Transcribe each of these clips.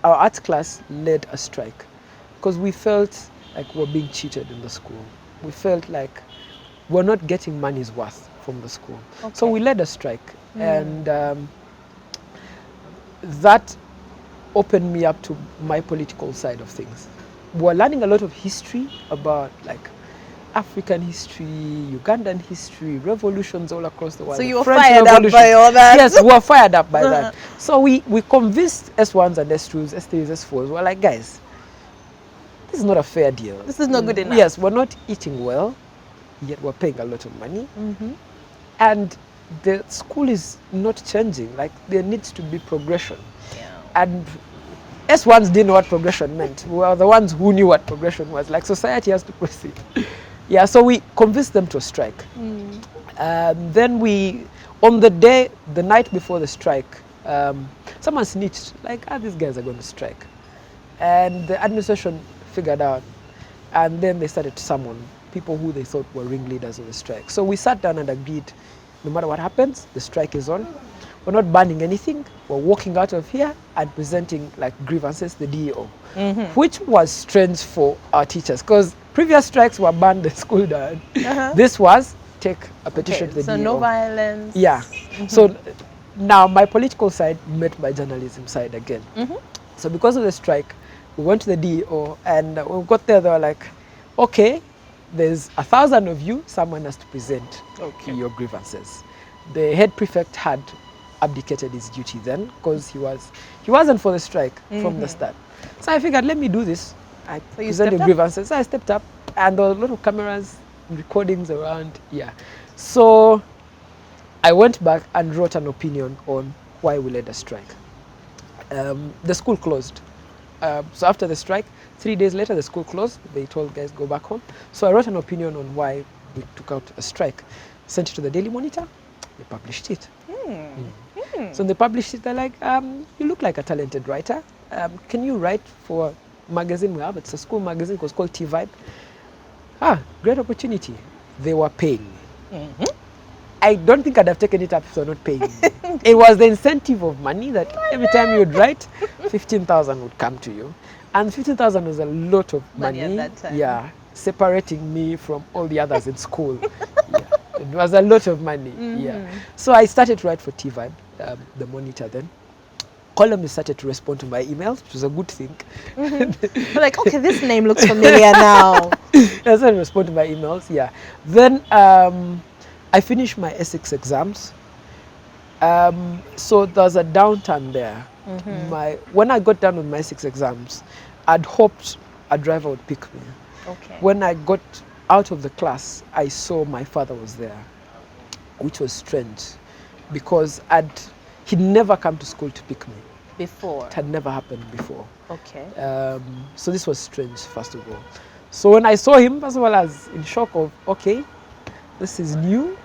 our art class led a strike because we felt like we're being cheated in the school. We felt like we're not getting money's worth from the school. Okay. So we led a strike, and that opened me up to my political side of things. We're learning a lot of history about like African history, Ugandan history, revolutions all across the world. So the you were French fired up Revolution. by all that? Yes, we were fired up by that. So we convinced S1s and S2s, S3s, S4s. We're like, guys, this is not a fair deal. This is not good enough. Yes, we're not eating well, yet we're paying a lot of money. And the school is not changing. Like, there needs to be progression. Yeah. And S1s didn't know what progression meant. We were the ones who knew what progression was. Like, society has to proceed. Yeah, so we convinced them to strike. Then we, on the night before the strike, someone snitched, like, these guys are going to strike. And the administration figured out, and then they started to summon people who they thought were ringleaders of the strike. So we sat down and agreed, no matter what happens, the strike is on. We're not banning anything. We're walking out of here and presenting like grievances to the DEO, which was strange for our teachers because previous strikes were banned the school down. This was take a petition to the so DEO. no violence. Yeah. So now my political side met my journalism side again. So because of the strike, we went to the DEO and we got there. They were like, okay, there's 1,000 of you. Someone has to present your grievances. The head prefect had abdicated his duty then because he wasn't for the strike from the start. So I figured, let me do this. I presented grievances. So I stepped up, and there were a lot of cameras, recordings around. Yeah. So I went back and wrote an opinion on why we led a strike. The school closed. So after the strike, 3 days later, the school closed. They told guys go back home. So I wrote an opinion on why we took out a strike, sent it to the Daily Monitor. They published it. So they published it. They're like, you look like a talented writer. Can you write for a magazine we have? It's a school magazine. It was called T-Vibe. Great opportunity. They were paying me. I don't think I'd have taken it up if they were not paying me. It was the incentive of money that every time you would write, 15,000 would come to you. And 15,000 was a lot of money. At that time. Yeah, separating me from all the others in school. Yeah. It was a lot of money. Yeah. So I started to write for T-Vibe, the Monitor then. Columnists started to respond to my emails, which was a good thing. Like, okay, this name looks familiar now. They started to respond to my emails, yeah. Then I finished my Essex exams. So there was a downturn there. When I got done with my Essex exams, I'd hoped a driver would pick me. Okay. When I got out of the class, I saw my father was there, which was strange because he'd never come to school to pick me. Before? It had never happened before. Okay. So this was strange, first of all. So when I saw him, first of all, I was in shock of, okay, this is new.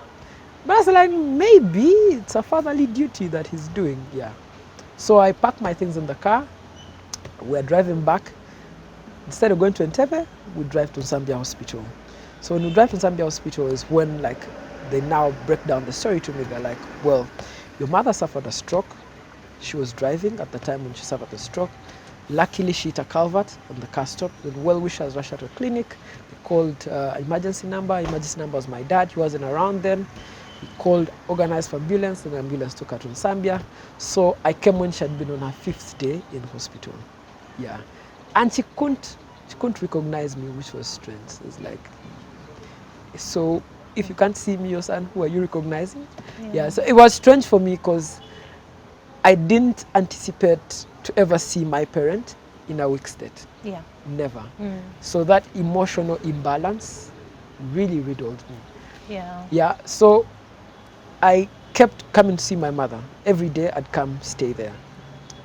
But I was like, maybe it's a fatherly duty that he's doing, yeah. So I packed my things in the car. We're driving back. Instead of going to Entebbe, we drive to Zambia Hospital. So when we drive to Zambia Hospital is when like they now break down the story to me. They're like, well, your mother suffered a stroke. She was driving at the time when she suffered the stroke. Luckily, she hit a culvert and the car stopped. The well-wishers rushed her to a clinic. They called emergency number. Emergency number was my dad. He wasn't around then. He called, organized for ambulance, and the ambulance took her to Zambia. So I came when she had been on her 5th day in hospital. Yeah. And she couldn't recognize me, which was strange. It's like, so if you can't see me, your son, who are you recognizing? Yeah, so it was strange for me because I didn't anticipate to ever see my parent in a weak state. Yeah. Never. So that emotional imbalance really riddled me. Yeah. Yeah, so I kept coming to see my mother. Every day I'd come stay there.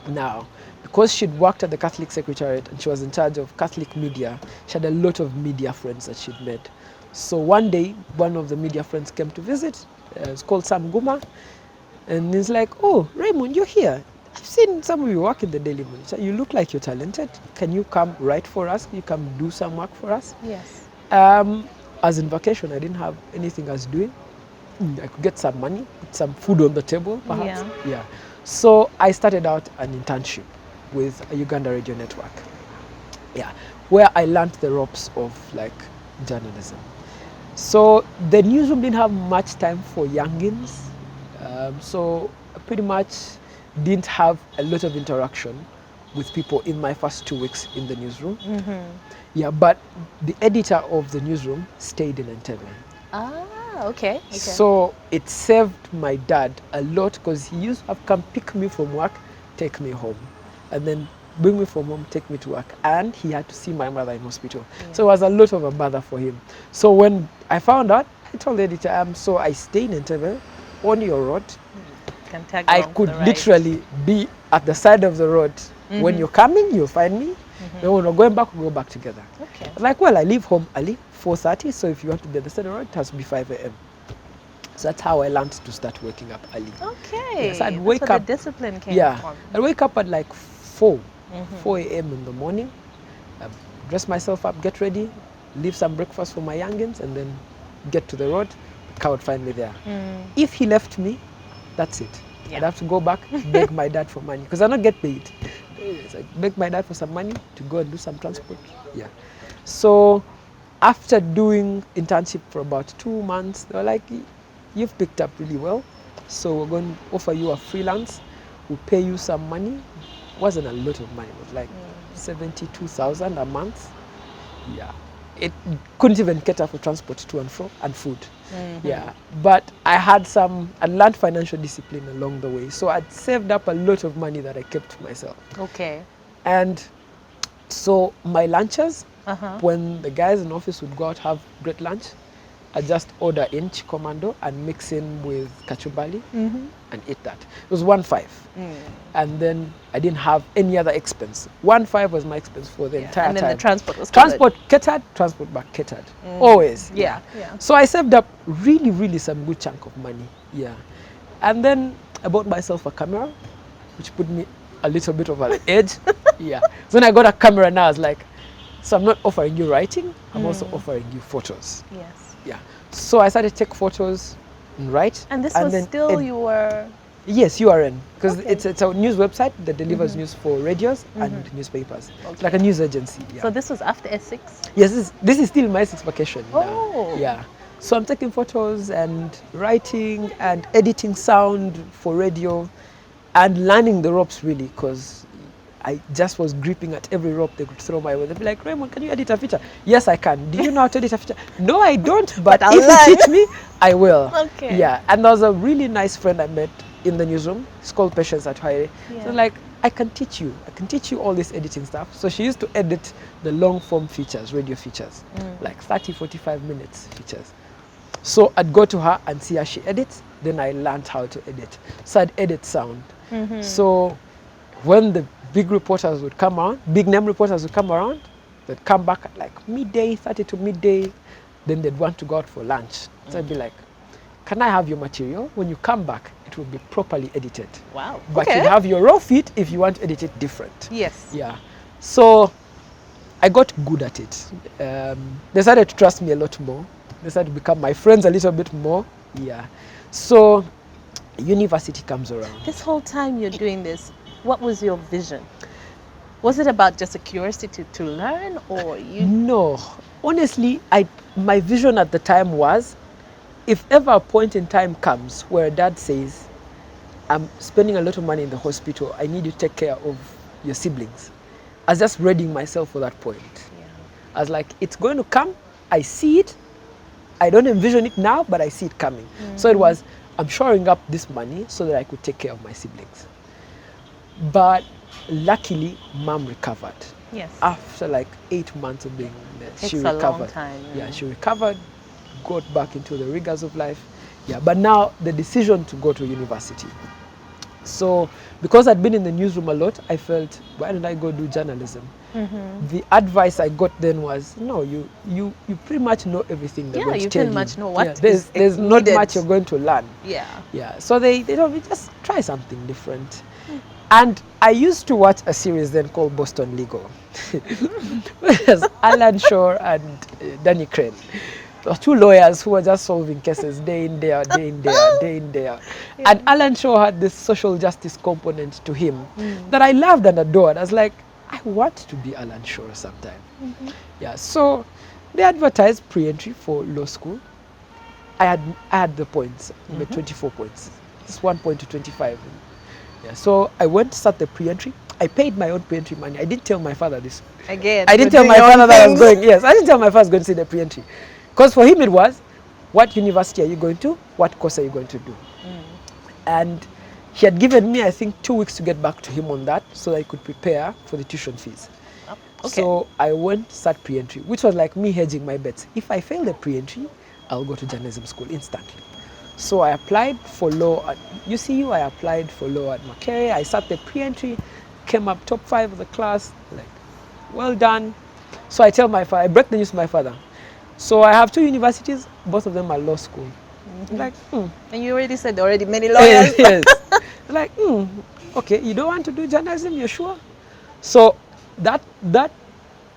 Now, because she'd worked at the Catholic Secretariat and she was in charge of Catholic media, she had a lot of media friends that she'd met. So one day, one of the media friends came to visit. It's called Sam Guma. And he's like, oh, Raymond, you're here. I've seen some of you work in the Daily Monitor. You look like you're talented. Can you come write for us? Can you come do some work for us? Yes. I was in vacation. I didn't have anything I was doing. I could get some money, put some food on the table, perhaps. Yeah. So I started out an internship. with a Uganda Radio Network. Yeah, where I learned the ropes of like journalism. So the newsroom didn't have much time for youngins, so I pretty much didn't have a lot of interaction with people in my first 2 weeks in the newsroom. Yeah, but the editor of the newsroom stayed in Entebbe. Ah, okay. So it saved my dad a lot because he used to have come pick me from work, take me home, and then bring me from home, take me to work, and he had to see my mother in hospital. Yeah. So it was a lot of a bother for him. So when I found out, I told the editor, so I stay in Entebbe on your road. I could literally be at the side of the road. When you're coming, you'll find me. Then when we're going back, we'll go back together. Okay. Like, well, I leave home early, 4:30, so if you want to be at the side of the road, it has to be 5 a.m. So that's how I learned to start waking up early. Okay. Yes, I'd wake up. The discipline came from. I'd wake up at like 4 a.m. in the morning, dress myself up, get ready, leave some breakfast for my youngins, and then get to the road. The car would find me there. If he left me, that's it. Yeah. I'd have to go back, beg my dad for money, because I don't get paid. So I beg my dad for some money to go and do some transport. Yeah. So after doing internship for about 2 months, they were like, you've picked up really well, so we're going to offer you a freelance. We'll pay you some money. It wasn't a lot of money. It was like 72,000 a month. Yeah. It couldn't even cater for transport to and fro and food. Yeah, but I learned financial discipline along the way. So I'd saved up a lot of money that I kept to myself. Okay. And so my lunches, when the guys in the office would go out have great lunch, I just order in chikomando and mix in with kachumbari and eat that. It was 1.5. And then I didn't have any other expense. 1.5 was my expense for the entire time. And then the transport was catered, transport back catered. Always. Yeah. So I saved up really some good chunk of money. Yeah. And then I bought myself a camera, which put me a little bit over the edge. Yeah. So when I got a camera now, I was like, so I'm not offering you writing, I'm also offering you photos. Yes. Yeah. So I started to take photos and write. And this was still your... Yes, URN, because it's a news website that delivers news for radios and newspapers. Okay. It's like a news agency. Yeah. So this was after S6? Yes, this is still my 6th vacation. Oh. Yeah. So I'm taking photos and writing and editing sound for radio and learning the ropes really, because I just was gripping at every rope they could throw my way. They'd be like, Raymond, can you edit a feature? Yes, I can. Do you know how to edit a feature? No, I don't, but if you teach me, I will. Okay. Yeah, and there was a really nice friend I met in the newsroom. It's called Patience at Haile. Yeah. So like, I can teach you all this editing stuff. So she used to edit the long form features, radio features, like 30, 45 minutes features. So I'd go to her and see how she edits. Then I learned how to edit. So I'd edit sound. So when the big name reporters would come around, they'd come back at like midday, 30 to midday, then they'd want to go out for lunch. So I'd be like, can I have your material? When you come back, it will be properly edited. Wow. But you have your raw feed if you want to edit it different. Yes. Yeah. So I got good at it. They started to trust me a lot more. They started to become my friends a little bit more. Yeah. So university comes around. This whole time you're doing this, what was your vision? Was it about just a curiosity to learn, or you? No, honestly, my vision at the time was, if ever a point in time comes where dad says, I'm spending a lot of money in the hospital, I need you to take care of your siblings. I was just readying myself for that point. Yeah. I was like, it's going to come, I see it, I don't envision it now, but I see it coming. So it was, I'm shoring up this money so that I could take care of my siblings. But luckily, Mom recovered. Yes. After like 8 months of being there, she recovered. It's a long time. Yeah, she recovered, got back into the rigors of life. Yeah, but now the decision to go to university. So because I'd been in the newsroom a lot, I felt, why don't I go do journalism? The advice I got then was, no, you pretty much know everything they're going to tell you. Yeah, you pretty much know what there's not much you're going to learn. Yeah. Yeah. So they told me, just try something different. And I used to watch a series then called Boston Legal. There's Alan Shore and Danny Crane. There were two lawyers who were just solving cases day in, day out, day in, day out, day in, day out. Yeah. And Alan Shaw had this social justice component to him that I loved and adored. I was like, I want to be Alan Shaw sometime. Yeah, so they advertised pre-entry for law school. I had the points, I made 24 points. It's 1 point to 25. Yeah, so I went to start the pre-entry. I paid my own pre-entry money. I didn't tell my father this. Again, I didn't tell my father that I was going. Yes, I didn't tell my father I was going to see the pre-entry. Because for him it was, what university are you going to? What course are you going to do? And he had given me, I think, 2 weeks to get back to him on that so that I could prepare for the tuition fees. Okay. So I went to start pre-entry, which was like me hedging my bets. If I fail the pre-entry, I'll go to journalism school instantly. So I applied for law at UCU, I applied for law at Makerere, I sat the pre-entry, came up top 5 of the class, like, well done. So I tell my father, I break the news to my father. So I have 2 universities, both of them are law school. Like, And you already said already many lawyers. yes. Like, okay, you don't want to do journalism, you're sure? So that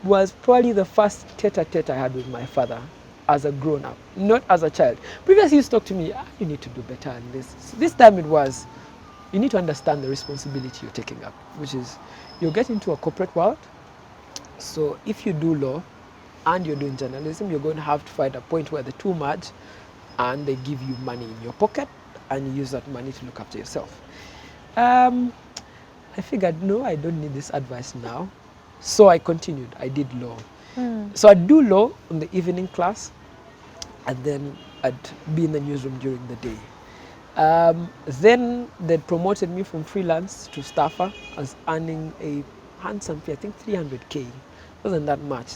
was probably the first tete-a-tete I had with my father as a grown-up, not as a child. Previously he used to talk to me, you need to do better than this. So this time it was, you need to understand the responsibility you're taking up, which is, you get into a corporate world. So if you do law and you're doing journalism, you're going to have to find a point where the two merge and they give you money in your pocket and you use that money to look after yourself. I figured, no, I don't need this advice now. So I continued, I did law. So I'd do law in the evening class and then I'd be in the newsroom during the day. Then they promoted me from freelance to staffer. I was earning a handsome fee, I think 300K. It wasn't that much.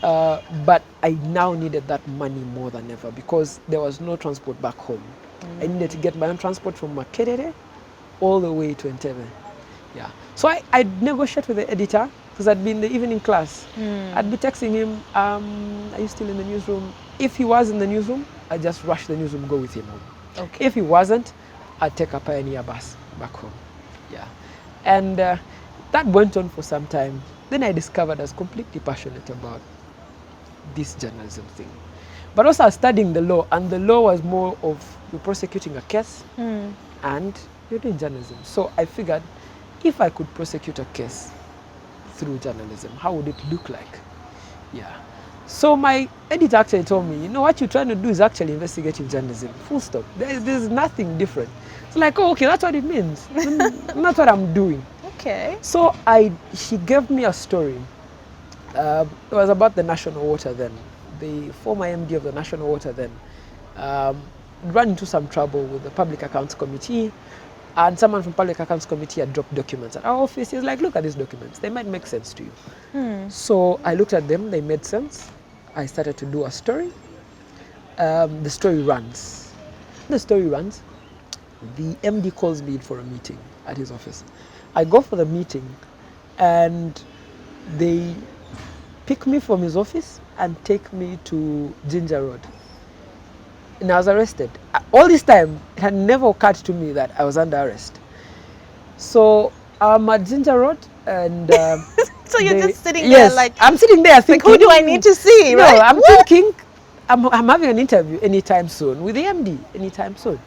But I now needed that money more than ever because there was no transport back home. I needed to get my own transport from Makerere all the way to Entebbe. Yeah. So I'd negotiate with the editor because I'd be in the evening class. I'd be texting him, are you still in the newsroom? If he was in the newsroom, I'd just rush the newsroom, go with him home. Okay. If he wasn't, I'd take a Pioneer bus back home. Yeah. And that went on for some time. Then I discovered I was completely passionate about this journalism thing. But also I was studying the law, and the law was more of you're prosecuting a case and you're doing journalism. So I figured if I could prosecute a case through journalism, how would it look like? Yeah. So my editor actually told me, you know, what you're trying to do is actually investigative journalism, full stop. There's nothing different. It's like, oh, okay, that's what it means. That's what I'm doing. Okay. So she gave me a story. It was about the National Water then. The former MD of the National Water then ran into some trouble with the Public Accounts Committee, and someone from Public Accounts Committee had dropped documents at our office. He was like, look at these documents, they might make sense to you. So I looked at them, they made sense. I started to do a story. The story runs. The MD calls me in for a meeting at his office. I go for the meeting and they pick me from his office and take me to Ginger Road. And I was arrested. All this time, it had never occurred to me that I was under arrest. So I'm at Ginger Road and... so you're just sitting there like... I'm sitting there thinking... Like, who do I need to see, no, right? I'm thinking, I'm having an interview anytime soon with the MD, anytime soon.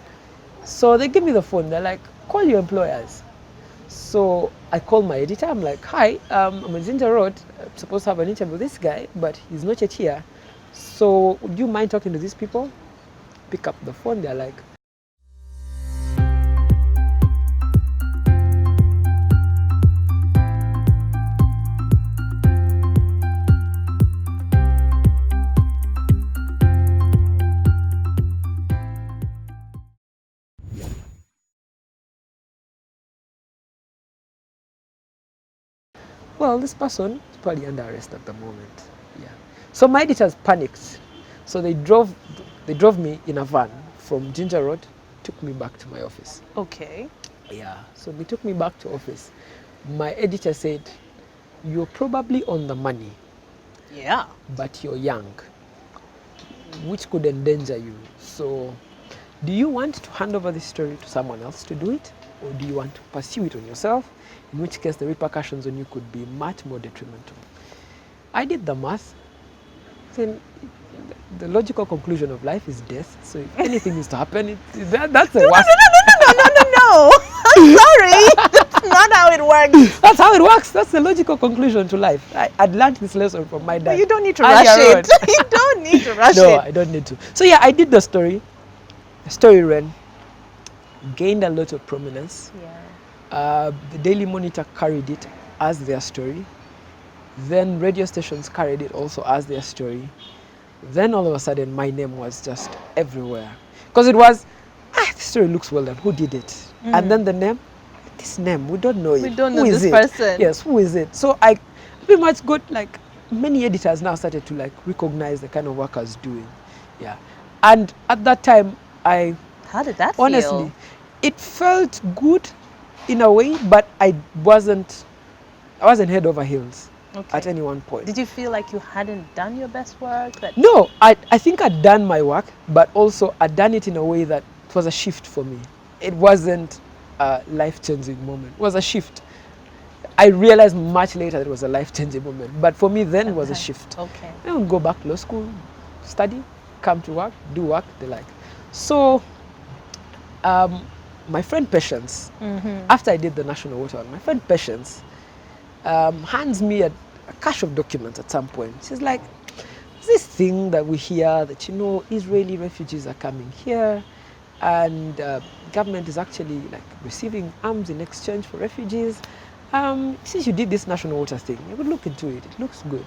So they give me the phone, they're like, call your employers. So I call my editor, I'm like, hi, I'm at Ginger Road, I'm supposed to have an interview with this guy, but he's not yet here. So would you mind talking to these people? Pick up the phone, they're like, well, this person is probably under arrest at the moment. Yeah. So my editors panicked. So they drove me in a van from Ginger Road, took me back to my office. Okay. Yeah. So they took me back to office. My editor said, you're probably on the money. Yeah. But you're young, which could endanger you. So do you want to hand over this story to someone else to do it? Or do you want to pursue it on yourself? In which case the repercussions on you could be much more detrimental. I did the math. Then the logical conclusion of life is death. So if anything is to happen, that's the worst. No. I'm sorry. That's not how it works. That's how it works. That's the logical conclusion to life. I'd learned this lesson from my dad. But you don't need to rush it. You don't need to rush it. No, I don't need to. So yeah, I did the story. The story ran, gained a lot of prominence. Yeah. The Daily Monitor carried it as their story. Then radio stations carried it also as their story. Then all of a sudden, my name was just everywhere. Because it was, this story looks well done. Who did it? And then the name, this name, we don't know it. We don't Who know is this it? person. Yes, who is it? So I pretty much got like, many editors now started to like recognize the kind of work I was doing. Yeah. And at that time, How did that honestly, feel? it felt good in a way, but I wasn't head over heels at any one point. Did you feel like you hadn't done your best work? No, I think I'd done my work, but also I'd done it in a way that it was a shift for me. It wasn't a life-changing moment. It was a shift. I realized much later that it was a life-changing moment, but for me then it was a shift. Okay. I would go back to law school, study, come to work, do work, the like. So, my friend Patience, after I did the National Water one, my friend Patience hands me a cache of documents at some point. She's like, this thing that we hear that, Israeli refugees are coming here and government is actually like receiving arms in exchange for refugees. Since you did this National Water thing, you would look into it. It looks good.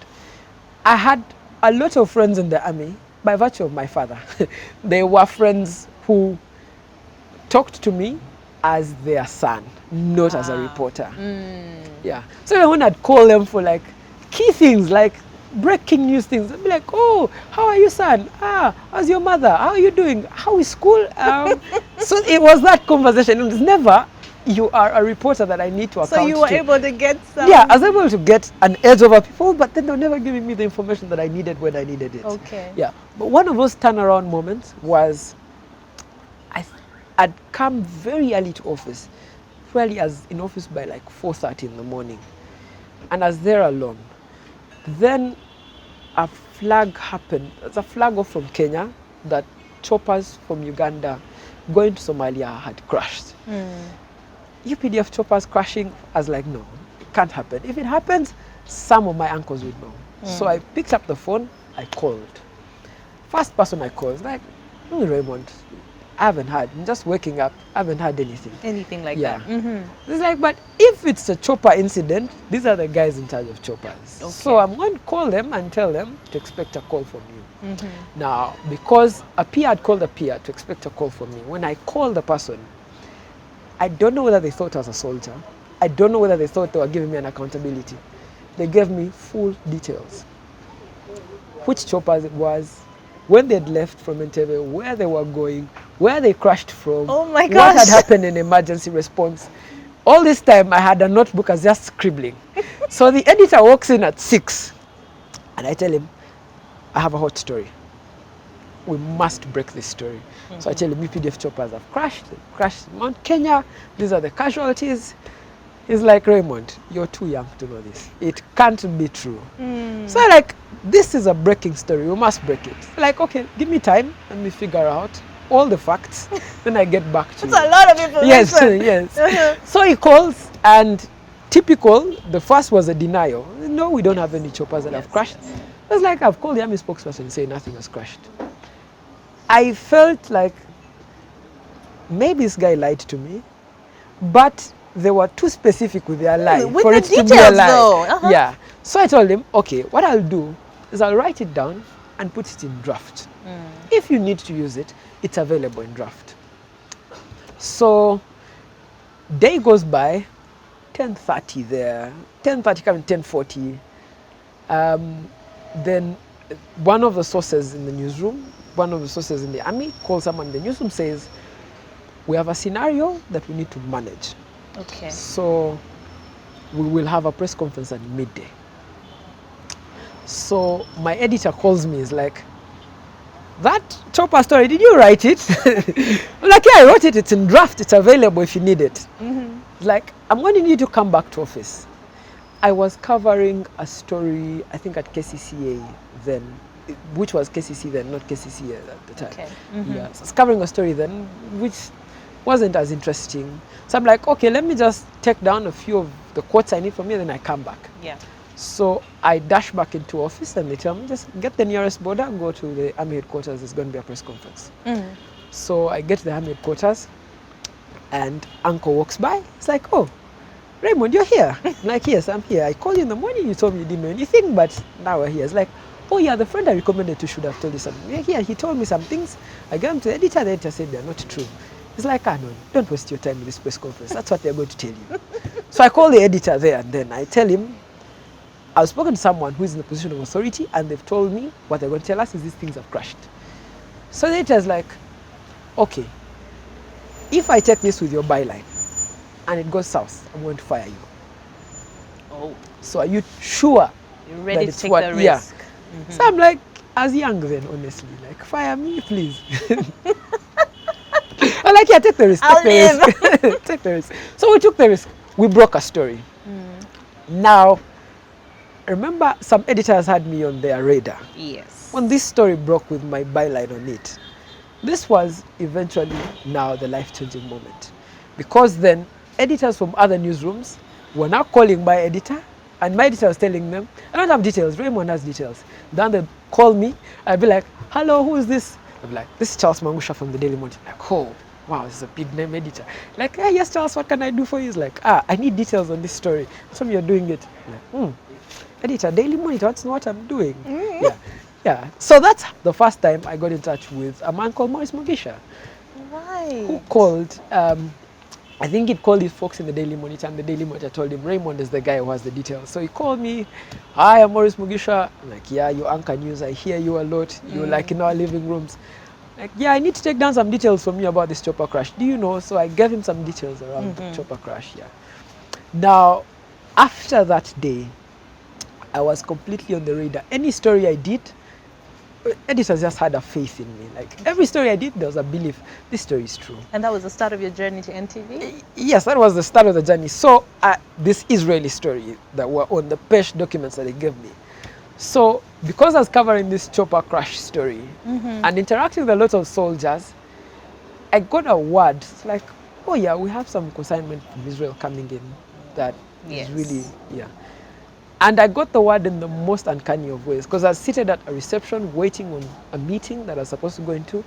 I had a lot of friends in the army by virtue of my father. They were friends who talked to me as their son, not as a reporter. Yeah. So when I'd call them for like key things, like breaking news things, I'd be like, oh, how are you, son? How's your mother? How are you doing? How is school? So it was that conversation. It was never, you are a reporter that I need to account to. So you were able to get some... Yeah, I was able to get an edge over people, but then they were never giving me the information that I needed when I needed it. Okay. Yeah. But one of those turnaround moments was I'd come very early to office, really as in office by like 4:30 in the morning. And I was there alone. Then a flag happened. There's a flag off from Kenya that choppers from Uganda going to Somalia had crashed. UPDF choppers crashing, I was like, no, it can't happen. If it happens, some of my uncles would know. So I picked up the phone, I called. First person I called was like, Raymond, I haven't heard. I'm just waking up. I haven't heard anything. Anything like that. It's like, but if it's a chopper incident, these are the guys in charge of choppers. Okay. So I'm going to call them and tell them to expect a call from you. Now, because a peer had called a peer to expect a call from me, when I called the person, I don't know whether they thought I was a soldier. I don't know whether they thought they were giving me an accountability. They gave me full details. Which choppers it was, when they'd left from Entebbe, where they were going, where they crashed from, oh my gosh, what had happened in emergency response. All this time I had a notebook, I was just scribbling. So the editor walks in at 6 and I tell him, I have a hot story. We must break this story. So I tell him, UPDF choppers have crashed in Mount Kenya, these are the casualties. He's like, Raymond, you're too young to know this. It can't be true. So I'm like, this is a breaking story, we must break it. Like, okay, give me time, let me figure out all the facts, then I get back to you. That's a lot of information. Yes, yes. So he calls, and typical, the first was a denial. No, we don't have any choppers that have crashed. I was like, I've called the army spokesperson and say nothing has crashed. I felt like maybe this guy lied to me, but they were too specific with their lie for it to be a lie. Yeah. So I told him, okay, what I'll do is I'll write it down and put it in draft. If you need to use it, it's available in draft. So day goes by, 10:30 there, 10:30 coming 10:40. Then one of the sources in the newsroom, one of the sources in the army calls someone in the newsroom, says, we have a scenario that we need to manage. Okay. So we will have a press conference at midday. So my editor calls me, is like, that chopper story, did you write it? I'm like, yeah, I wrote it, it's in draft, it's available if you need it. Like, I'm going to need you to come back to office. I was covering a story, I think at KCCA then, which was KCC then, not KCC at the time. Okay. Yeah, so I was covering a story then, which wasn't as interesting. So I'm like, okay, let me just take down a few of the quotes I need from here, then I come back. Yeah. So I dash back into office and they tell me, just get the nearest border, go to the army headquarters, there's going to be a press conference. So I get to the army headquarters and uncle walks by. It's like, oh, Raymond, you're here. I'm like, yes, I'm here. I called you in the morning, you told me you didn't know anything, but now we're here. It's like, oh yeah, the friend I recommended to should have told you something. Yeah, he told me some things. I gave them to the editor said they're not true. It's like, no, don't waste your time in this press conference. That's what they're going to tell you. So I call the editor there and then I tell him, I've spoken to someone who is in a position of authority and they've told me what they're going to tell us is these things have crashed. So the editor's like, okay, if I take this with your byline and it goes south, I'm going to fire you. Oh. So are you sure? You're ready to take the risk. Yeah. So I'm like, as young then, honestly, like, fire me, please. I'm like, yeah, take the risk. Take the risk. So we took the risk. We broke a story. Now, remember, some editors had me on their radar. Yes. When this story broke with my byline on it, this was eventually now the life-changing moment. Because then, editors from other newsrooms were now calling my editor, and my editor was telling them, I don't have details, Raymond has details. Then they call me, I'd be like, hello, who is this? I'd be like, this is Charles Mangusha from the Daily Monitor. Like, oh, wow, this is a big name editor. Like, hey, yes, Charles, what can I do for you? He's like, I need details on this story. Tell me you're doing it. I'm like, editor, Daily Monitor, that's not what I'm doing. Yeah. So that's the first time I got in touch with a man called Maurice Mugisha. Right. Who called, I think he'd called his folks in the Daily Monitor, and the Daily Monitor told him, Raymond is the guy who has the details. So he called me, hi, I'm Maurice Mugisha. I'm like, yeah, you anchor news, I hear you a lot. You're like in our living rooms. Like, yeah, I need to take down some details from you about this chopper crash. Do you know? So I gave him some details around the chopper crash, yeah. Now, after that day, I was completely on the radar. Any story I did, editors just had a faith in me. Like, every story I did, there was a belief, this story is true. And that was the start of your journey to NTV? Yes, that was the start of the journey. So, this Israeli story that were on the Pesh documents that they gave me. So, because I was covering this chopper crash story and interacting with a lot of soldiers, I got a word. It's like, oh yeah, we have some consignment from Israel coming in that is really, yeah. And I got the word in the most uncanny of ways, because I was seated at a reception waiting on a meeting that I was supposed to go into,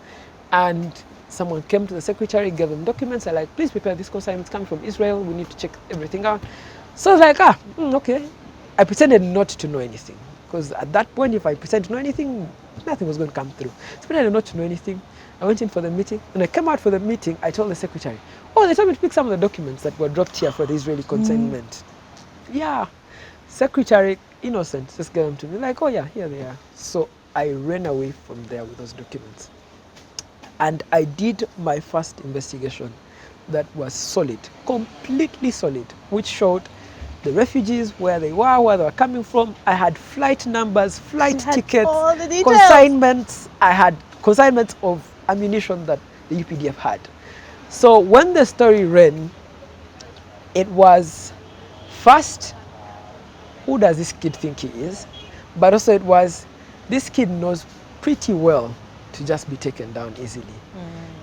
and someone came to the secretary, gave them documents. I like, please prepare this consignment, it's coming from Israel, we need to check everything out. So I was like, okay. I pretended not to know anything, because at that point, if I pretended to know anything, nothing was going to come through. So I pretended not to know anything. I went in for the meeting. When I came out for the meeting, I told the secretary, oh, they told me to pick some of the documents that were dropped here for the Israeli consignment. Yeah. Secretary, innocent, just gave them to me. Like, oh yeah, here they are. So I ran away from there with those documents. And I did my first investigation that was solid, completely solid, which showed the refugees, where they were coming from. I had flight numbers, flight tickets, all the details. Consignments. I had consignments of ammunition that the UPDF had. So when the story ran, it was first, who does this kid think he is? But also it was, this kid knows pretty well to just be taken down easily.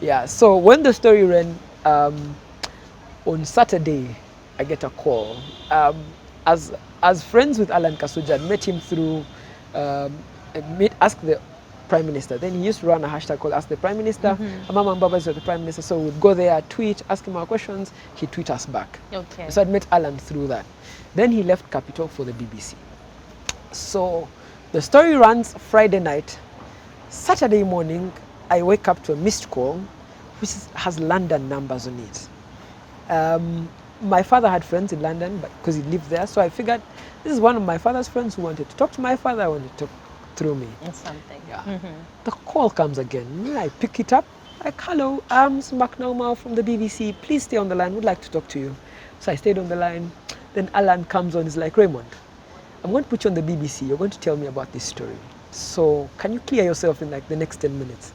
Yeah, so when the story ran, on Saturday, I get a call. As friends with Alan Kasuja, I met him through, Ask the Prime Minister. Then he used to run a hashtag called Ask the Prime Minister. Mama and Baba is the Prime Minister, so we'd go there, tweet, ask him our questions, he'd tweet us back. Okay. So I'd met Alan through that. Then he left Capital for the BBC. So the story runs Friday night. Saturday morning, I wake up to a missed call, which has London numbers on it. My father had friends in London because he lived there, so I figured this is one of my father's friends who wanted to talk to my father, wanted to talk through me. It's something. Yeah. The call comes again. I pick it up, like, hello, I'm Mark Naumau from the BBC. Please stay on the line, would like to talk to you. So I stayed on the line. Then Alan comes on, he's like, Raymond, I'm going to put you on the BBC. You're going to tell me about this story. So can you clear yourself in like the next 10 minutes?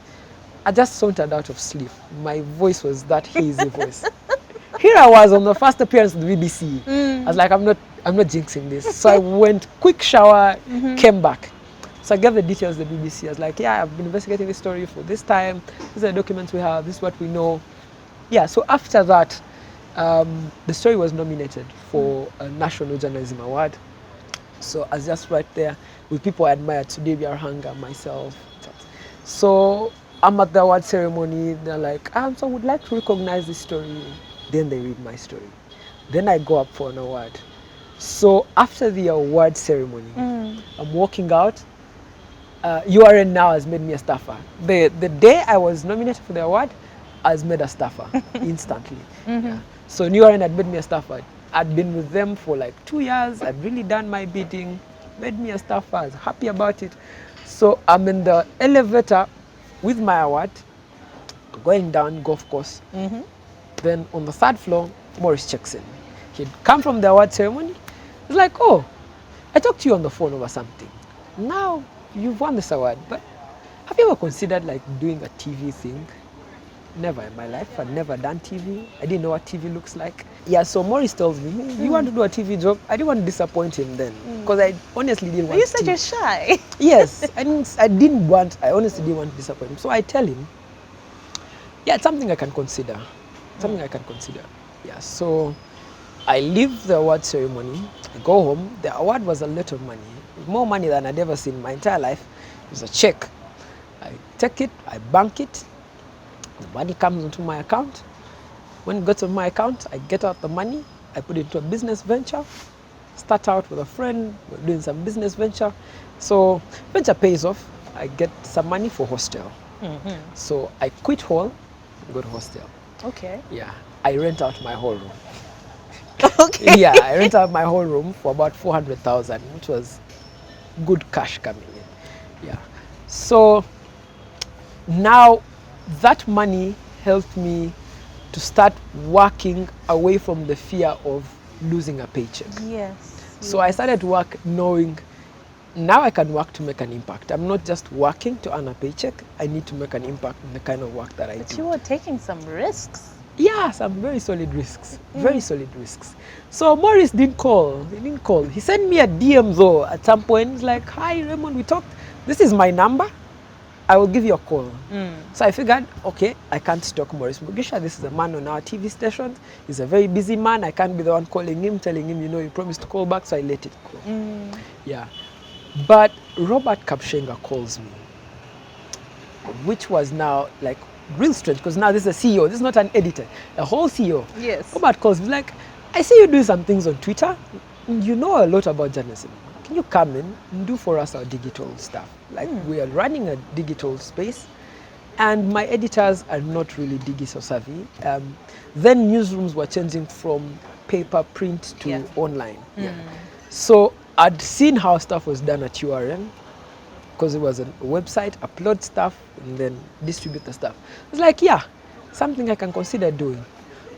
I just sauntered out of sleep. My voice was that hazy voice. Here I was on the first appearance of the BBC. I was like, I'm not jinxing this. So I went, quick shower, came back. So I gave the details to the BBC. I was like, yeah, I've been investigating this story for this time. These are the documents we have. This is what we know. Yeah, so after that, the story was nominated for a National Journalism Award. So I was just right there with people I admired, Today Biarhanga, myself. So I'm at the award ceremony. They're like, so I would like to recognize this story. Then they read my story. Then I go up for an award. So after the award ceremony, I'm walking out. URN now has made me a staffer. The day I was nominated for the award, I was made a staffer instantly. Yeah. So URN had made me a staffer. I'd been with them for like 2 years. I'd really done my bidding, made me a staffer. I was happy about it. So I'm in the elevator with my award, going down golf course. Then on the 3rd floor, Maurice checks in. He'd come from the award ceremony. He's like, oh, I talked to you on the phone over something. Now you've won this award, but have you ever considered like doing a TV thing? Never in my life. I'd never done TV. I didn't know what TV looks like. Yeah, so Maurice tells me, you want to do a TV job? I didn't want to disappoint him then, because I honestly didn't want to. You said you're shy. Yes, I honestly didn't want to disappoint him. So I tell him, yeah, it's something I can consider. Something I can consider. Yeah, so I leave the award ceremony, I go home. The award was a lot of money, more money than I'd ever seen in my entire life. It was a check. I take it, I bank it, the money comes into my account. When it gets on my account, I get out the money, I put it into a business venture, start out with a friend, we're doing some business venture. So venture pays off, I get some money for hostel. So I quit hall, go to hostel. Okay. Yeah, I rent out my whole room. Okay. Yeah, I rent out my whole room for about 400,000, which was good cash coming in. Yeah. So now that money helped me to start working away from the fear of losing a paycheck. Yes. So I started to work knowing now I can work to make an impact. I'm not just working to earn a paycheck. I need to make an impact in the kind of work that I do. But you were taking some risks. Yeah, some very solid risks. Very solid risks. So Maurice didn't call. He didn't call. He sent me a DM though at some point. He's like, hi Raymond, we talked. This is my number. I will give you a call. So I figured, okay, I can't stalk Maurice Mugisha. This is a man on our TV station. He's a very busy man. I can't be the one calling him, telling him, you promised to call back, so I let it go. Yeah. But Robert Kapshenga calls me, which was now like real strange, because now this is a CEO. This is not an editor. A whole CEO. Yes. Robert calls me like, I see you doing some things on Twitter. You know a lot about journalism. Can you come in and do for us our digital stuff? Like we are running a digital space and my editors are not really digital savvy. Then newsrooms were changing from paper, print to online. So I'd seen how stuff was done at URN, because it was a website, upload stuff and then distribute the stuff. It's like, yeah, something I can consider doing.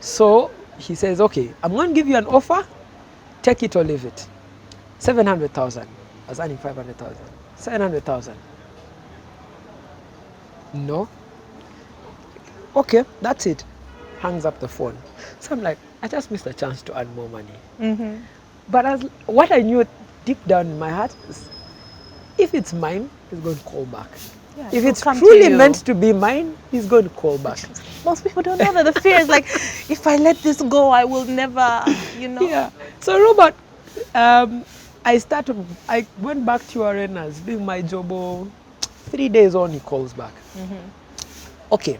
So he says, okay, I'm going to give you an offer, take it or leave it. 700,000. I was earning 500,000. 700,000. No. Okay, that's it. Hangs up the phone. So I'm like, I just missed a chance to earn more money. But what I knew deep down in my heart is, if it's mine, he's going to call back. Yeah, if it's truly meant to be mine, he's going to call back. Most people don't know that the fear is like, if I let this go, I will never, Yeah. So Robert, I went back to URN, I was doing my job. 3 days on, he calls back. Okay,